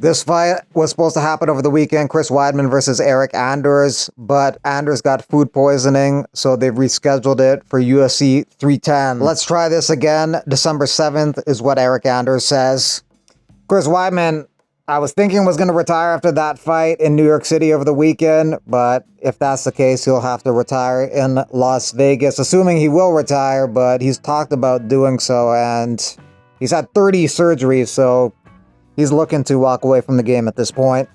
This fight was supposed to happen over the weekend, Chris Weidman versus Eric Anders, but Anders got food poisoning, so they've rescheduled it for UFC 310. Let's try this again. December 7th is what Eric Anders says. Chris Weidman, I was thinking was going to retire after that fight in New York City over the weekend, but if that's the case, he'll have to retire in Las Vegas, assuming he will retire, but he's talked about doing so, and he's had 30 surgeries, so he's looking to walk away from the game at this point.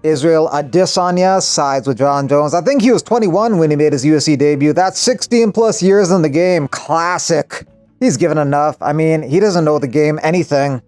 Israel Adesanya sides with Jon Jones. I think he was 21 when he made his UFC debut. That's 16 plus years in the game. Classic. He's given enough. I mean, he doesn't know the game anything.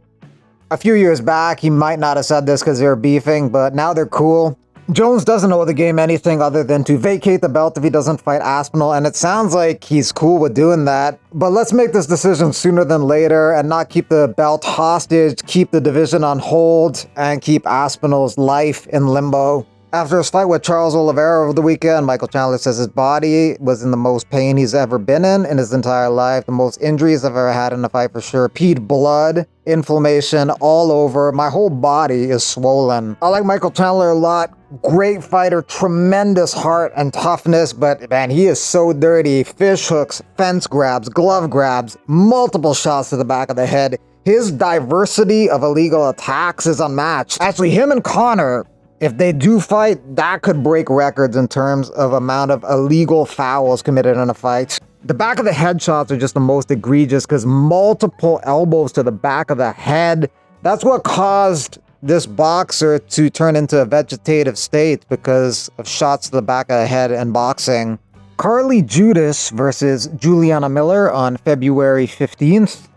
A few years back, he might not have said this because they were beefing, but now they're cool. Jones doesn't know the game anything other than to vacate the belt if he doesn't fight Aspinall, and it sounds like he's cool with doing that. But let's make this decision sooner than later and not keep the belt hostage, keep the division on hold, and keep Aspinall's life in limbo. After his fight with Charles Oliveira over the weekend, Michael Chandler says his body was in the most pain he's ever been in his entire life. The most injuries I've ever had in a fight for sure. Peed blood, inflammation all over. My whole body is swollen. I like Michael Chandler a lot. Great fighter, tremendous heart and toughness, but man, he is so dirty. Fish hooks, fence grabs, glove grabs, multiple shots to the back of the head. His diversity of illegal attacks is unmatched. Actually, him and Conor, if they do fight, that could break records in terms of amount of illegal fouls committed in a fight. The back of the head shots are just the most egregious because multiple elbows to the back of the head. That's what caused this boxer to turn into a vegetative state because of shots to the back of the head in boxing. Carly Judas versus Juliana Miller on February 15th.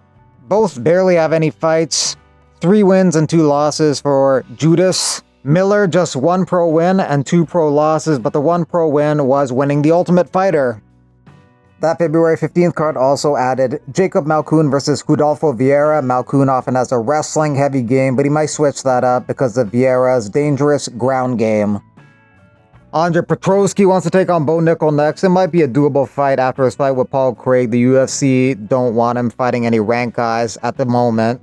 Both barely have any fights. 3 wins and 2 losses for Judas. Miller, just 1 pro win and 2 pro losses, but the 1 pro win was winning the Ultimate Fighter. That February 15th card also added Jacob Malkoun versus Rodolfo Vieira. Malkoun often has a wrestling heavy game, but he might switch that up because of Vieira's dangerous ground game. Andre Petroski wants to take on Bo Nickel next. It might be a doable fight after his fight with Paul Craig. The UFC don't want him fighting any ranked guys at the moment.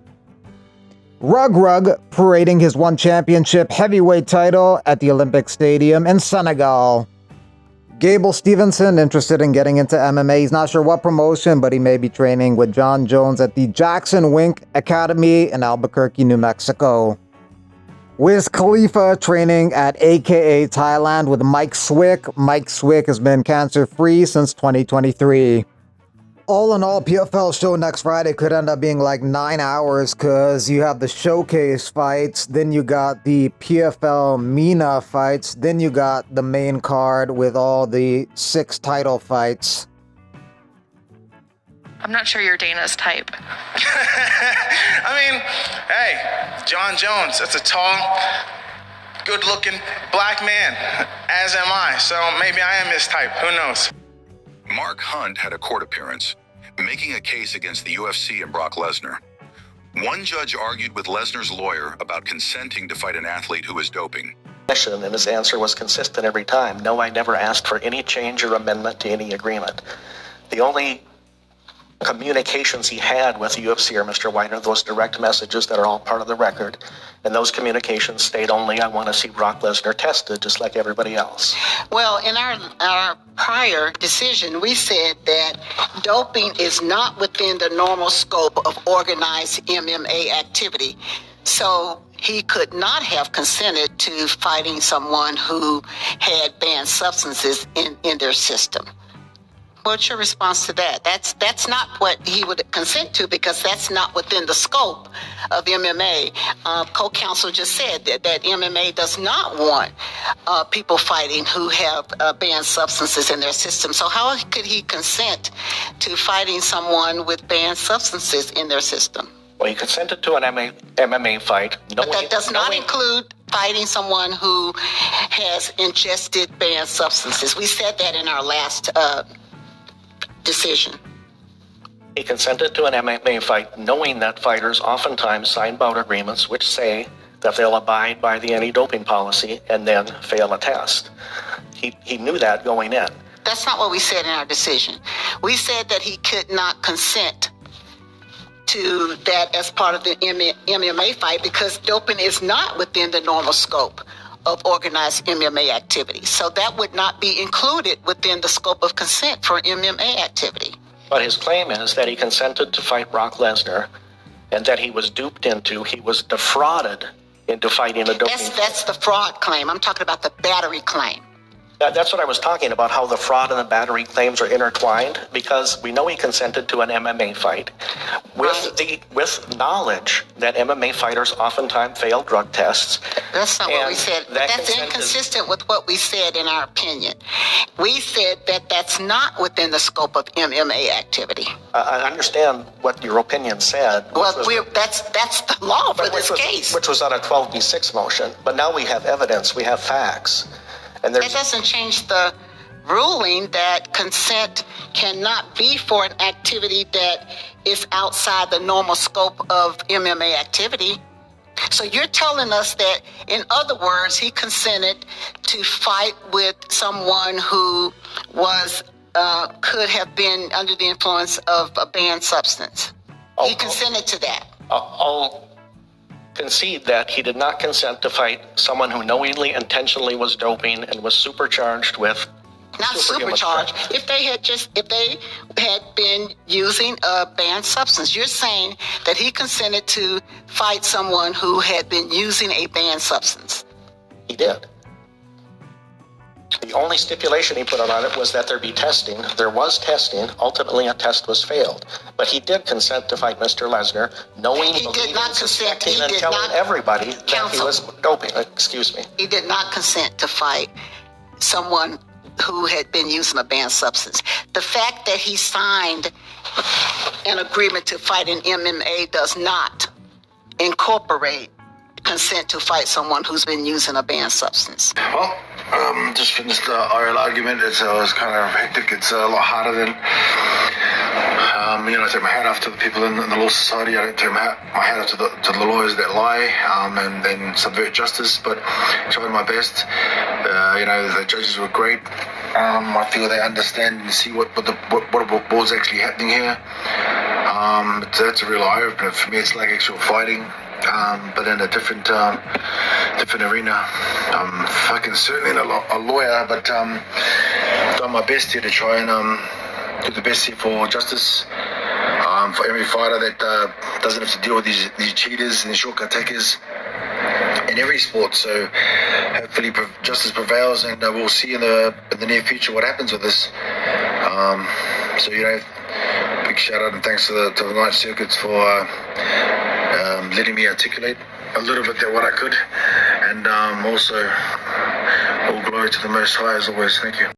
Rug parading his 1 championship heavyweight title at the Olympic Stadium in Senegal. Gable Stevenson interested in getting into MMA. He's not sure what promotion, but he may be training with Jon Jones at the Jackson Wink Academy in Albuquerque, New Mexico. Wiz Khalifa training at AKA Thailand with Mike Swick. Mike Swick has been cancer-free since 2023. All in all, PFL show next Friday could end up being like 9 hours because you have the showcase fights, then you got the PFL MENA fights, then you got the main card with all the 6 title fights. I'm not sure you're Dana's type. I mean, hey, Jon Jones, that's a tall, good-looking black man, as am I, so maybe I am his type, who knows? Mark Hunt had a court appearance, making a case against the UFC and Brock Lesnar. One judge argued with Lesnar's lawyer about consenting to fight an athlete who was doping. And his answer was consistent every time. No, I never asked for any change or amendment to any agreement. The only communications he had with the UFC or Mr. Weiner, those direct messages that are all part of the record, and those communications state only, I want to see Brock Lesnar tested just like everybody else. Well, in our prior decision, we said that doping is not within the normal scope of organized MMA activity. So he could not have consented to fighting someone who had banned substances in their system. What's your response to that? That's not what he would consent to because that's not within the scope of MMA. Co-counsel just said that MMA does not want people fighting who have banned substances in their system. So how could he consent to fighting someone with banned substances in their system? Well, he consented to an MMA fight. But that does not include fighting someone who has ingested banned substances. We said that in our last decision. He consented to an MMA fight knowing that fighters oftentimes sign bout agreements which say that they'll abide by the anti-doping policy and then fail a test. He knew that going in. That's not what we said in our decision. We said that he could not consent to that as part of the MMA fight because doping is not within the normal scope of organized MMA activity. So that would not be included within the scope of consent for MMA activity. But his claim is that he consented to fight Brock Lesnar and that he was he was defrauded into fighting a doping. That's the fraud claim. I'm talking about the battery claim. That's what I was talking about, how the fraud and the battery claims are intertwined, because we know he consented to an MMA fight with knowledge that MMA fighters oftentimes fail drug tests. That's not what we said. That's consent inconsistent with what we said in our opinion. We said that that's not within the scope of MMA activity. I understand what your opinion said. Well, that's the law for this case. Which was on a 12b6 motion. But now we have evidence, we have facts. And it doesn't change the ruling that consent cannot be for an activity that is outside the normal scope of MMA activity. So you're telling us that, in other words, he consented to fight with someone who was could have been under the influence of a banned substance. He consented to that. I'll concede that he did not consent to fight someone who knowingly, intentionally was doping and was supercharged with. Not supercharged. If they had been using a banned substance, you're saying that he consented to fight someone who had been using a banned substance. He did. The only stipulation he put on it was that there be testing. There was testing. Ultimately, a test was failed. But he did consent to fight Mr. Lesnar, knowing, believing, suspecting, and telling everybody that he was doping. Excuse me. He did not consent to fight someone who had been using a banned substance. The fact that he signed an agreement to fight in MMA does not incorporate consent to fight someone who's been using a banned substance. Well, just finished the oral argument. It was kind of hectic. It's a lot harder than, I take my hat off to the people in the law society. I don't take my hat off to the lawyers that lie and then subvert justice, but tried my best. The judges were great. I feel they understand and see what was actually happening here. That's a real eye-opener for me. It's like actual fighting. But in a different arena. I'm fucking certainly a lawyer, but done my best here to try and do the best here for justice, for every fighter that doesn't have to deal with these cheaters and shortcut takers in every sport. So hopefully justice prevails, and we'll see in the near future what happens with this. Big shout out and thanks to the night circuits for letting me articulate a little bit there what I could, and also all glory to the Most High as always. Thank you.